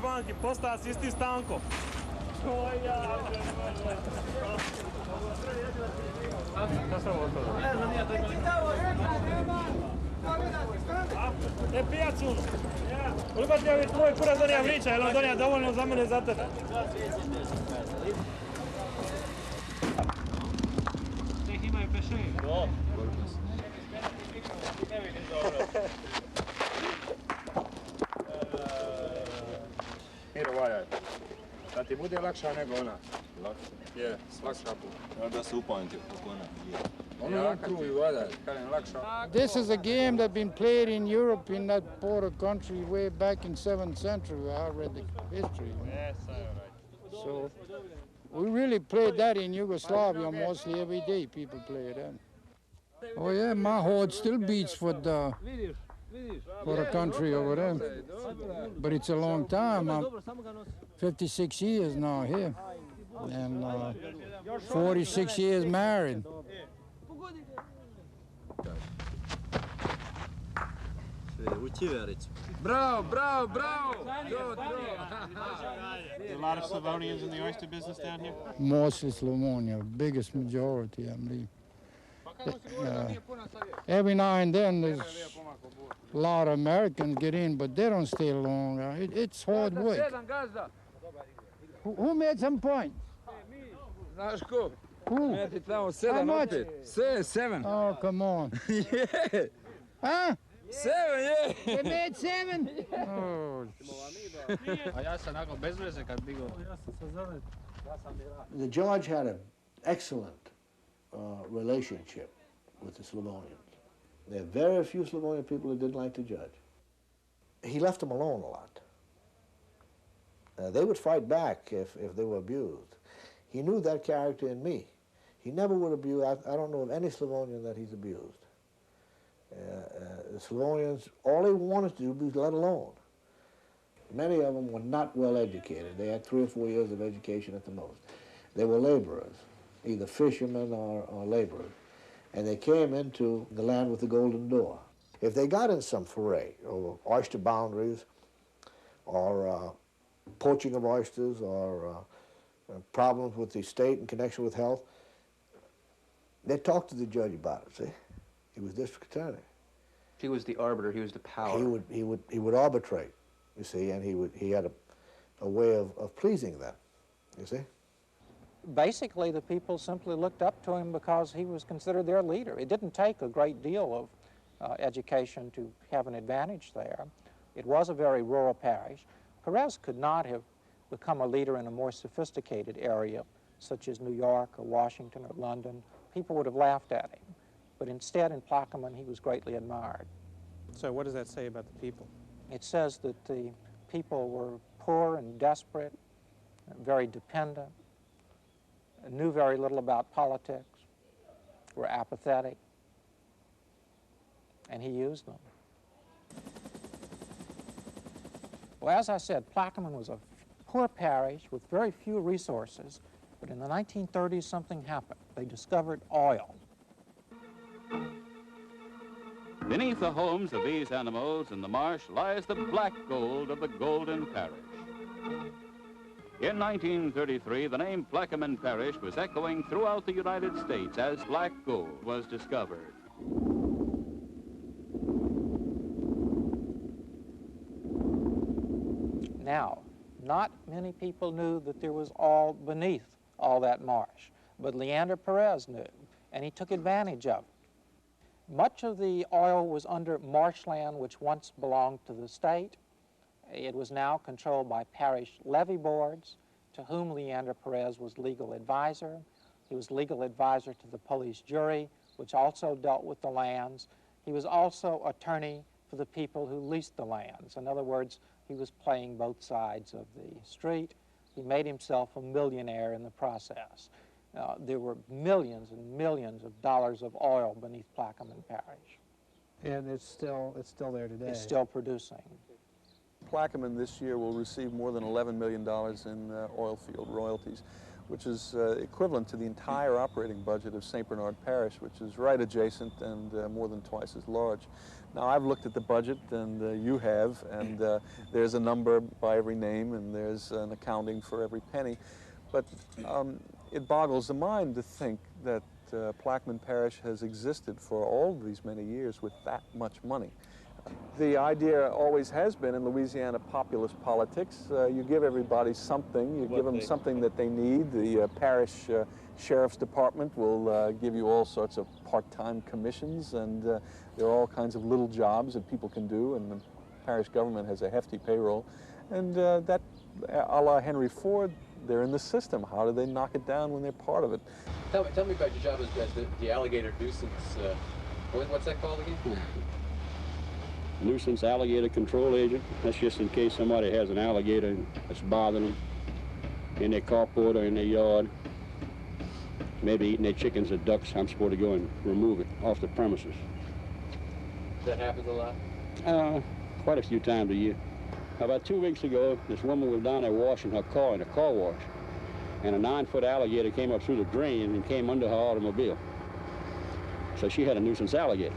vanki, postaja si isti Stanko. E, pijacuno. Koliko ti je tvoj kurac donija vrića, je li on donija dovoljno za mene i za tebe? Nek imaju pešeje. Ne vidim dobro. Miro, valjaj. Da ti bude lakša nego ona. Lakša? Je, lakša puta. Da se upamti kako ona je. Ona kruju, valjaj, kažem lakša. This is a game that been played in Europe in that border country way back in 7th century. I read the history. Yes, right. So we really played that in Yugoslavia mostly every day. People play that. Oh yeah, my heart still beats for the country over there. But it's a long time. I'm 56 years now here, and 46 years married. Bravo, bravo, bravo! Good, a lot of Slavonians in the oyster business down here? Mostly Slavonia, biggest majority, I believe. Every now and then there's a lot of Americans get in, but they don't stay long. It's hard work. Who made some points? Znaš ko? Who? Meti tamo How 7 much? opet. 7. Oh, come on. Yeah. Huh? 7, yeah. They made 7? Oh. A ja sam nakon bez veze kad bi go... The judge had an excellent relationship with the Slavonians. There are very few Slavonian people who didn't like the judge. He left them alone a lot. They would fight back if they were abused. He knew that character in me. He never would abuse. I don't know of any Slavonian that he's abused. The Slavonians, all they wanted to do was let alone. Many of them were not well educated. They had 3 or 4 years of education at the most. They were laborers, either fishermen or laborers. And they came into the land with the golden door. If they got in some foray over oyster boundaries or poaching of oysters or problems with the state in connection with health, they'd talk to the judge about it, see? He was district attorney. He was the arbiter, he was the power. He would arbitrate, you see, and he had a way of pleasing them, you see? Basically, the people simply looked up to him because he was considered their leader. It didn't take a great deal of education to have an advantage there. It was a very rural parish. Perez could not have become a leader in a more sophisticated area, such as New York or Washington or London. People would have laughed at him. But instead, in Plaquemine, he was greatly admired. So what does that say about the people? It says that the people were poor and desperate, very dependent, knew very little about politics, were apathetic, and he used them. Well, as I said, Plaquemine was a poor parish with very few resources, but in the 1930s something happened. They discovered oil. Beneath the homes of these animals in the marsh lies the black gold of the Golden Parish. In 1933, the name Plaquemine Parish was echoing throughout the United States as black gold was discovered. Now, not many people knew that there was oil beneath all that marsh, but Leander Perez knew, and he took advantage of it. Much of the oil was under marshland which once belonged to the state. It was now controlled by parish levy boards, to whom Leander Perez was legal advisor. He was legal advisor to the police jury, which also dealt with the lands. He was also attorney for the people who leased the lands. In other words, he was playing both sides of the street. He made himself a millionaire in the process. There were millions and millions of dollars of oil beneath Plaquemine Parish. And it's still there today. It's still producing. Plaquemine this year will receive more than $11 million in oil field royalties. which is equivalent to the entire operating budget of St. Bernard Parish, which is right adjacent and more than twice as large. Now, I've looked at the budget, and you have, and there's a number by every name, and there's an accounting for every penny. But it boggles the mind to think that Plaquemine Parish has existed for all these many years with that much money. The idea always has been in Louisiana populist politics, you give everybody something, you give them something that they need. The parish sheriff's department will give you all sorts of part-time commissions, and there are all kinds of little jobs that people can do, and the parish government has a hefty payroll. And that, a la Henry Ford, they're in the system. How do they knock it down when they're part of it? Tell me about your job as the alligator nuisance. What's that called again? Nuisance alligator control agent. That's just in case somebody has an alligator that's bothering them in their carport or in their yard, maybe eating their chickens or ducks. I'm supposed to go and remove it off the premises. That happens a lot? Quite a few times a year. About 2 weeks ago, this woman was down there washing her car in a car wash, and a 9-foot alligator came up through the drain and came under her automobile. So she had a nuisance alligator.